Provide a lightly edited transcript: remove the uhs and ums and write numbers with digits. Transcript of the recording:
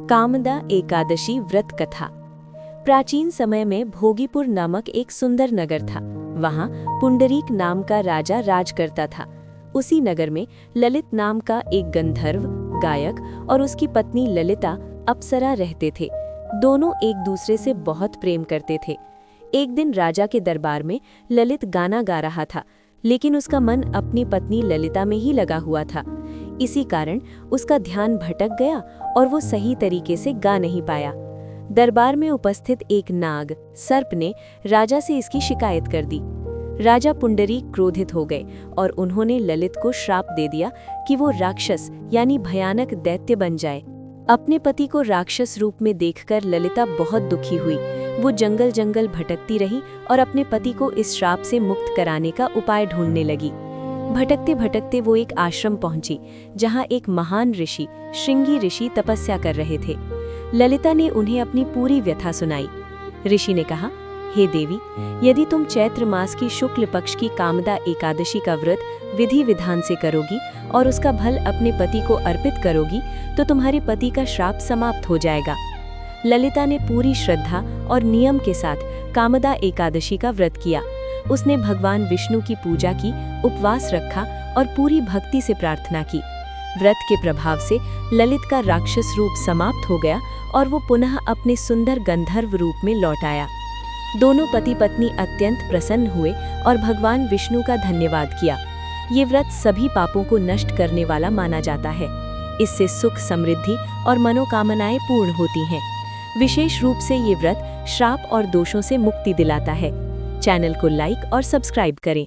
कामदा एकादशी व्रत कथा। प्राचीन समय में भोगीपुर नामक एक सुंदर नगर था। वहाँ पुंडरीक नाम का राजा राज करता था। उसी नगर में ललित नाम का एक गंधर्व गायक और उसकी पत्नी ललिता अप्सरा रहते थे। दोनों एक दूसरे से बहुत प्रेम करते थे। एक दिन राजा के दरबार में ललित गाना गा रहा था, लेकिन उसका मन अपनी पत्नी ललिता में ही लगा हुआ था। इसी कारण उसका ध्यान भटक गया और वो सही तरीके से गा नहीं पाया। दरबार में उपस्थित एक नाग सर्प ने राजा से इसकी शिकायत कर दी। राजा पुंडरीक क्रोधित हो गए और उन्होंने ललित को श्राप दे दिया कि वो राक्षस यानी भयानक दैत्य बन जाए। अपने पति को राक्षस रूप में देखकर ललिता बहुत दुखी हुई। वो जंगल जंगल भटकती रही और अपने पति को इस श्राप से मुक्त कराने का उपाय ढूंढने लगी। भटकते भटकते वो एक आश्रम पहुंची, जहां एक महान ऋषि श्रृंगी ऋषि तपस्या कर रहे थे। ललिता ने उन्हें अपनी पूरी व्यथा सुनाई। ऋषि ने कहा, हे देवी, यदि तुम चैत्र मास की शुक्ल पक्ष की कामदा एकादशी का व्रत विधि विधान से करोगी और उसका फल अपने पति को अर्पित करोगी, तो तुम्हारे पति का श्राप समाप्त हो जाएगा। ललिता ने पूरी श्रद्धा और नियम के साथ कामदा एकादशी का व्रत किया। उसने भगवान विष्णु की पूजा की, उपवास रखा और पूरी भक्ति से प्रार्थना की। व्रत के प्रभाव से ललित का राक्षस रूप समाप्त हो गया और वो पुनः अपने सुंदर गंधर्व रूप में लौट आया। दोनों पति पत्नी अत्यंत प्रसन्न हुए और भगवान विष्णु का धन्यवाद किया। ये व्रत सभी पापों को नष्ट करने वाला माना जाता है। इससे सुख, समृद्धि और मनोकामनाएं पूर्ण होती हैं। विशेष रूप से ये व्रत श्राप और दोषों से मुक्ति दिलाता है। चैनल को लाइक और सब्सक्राइब करें।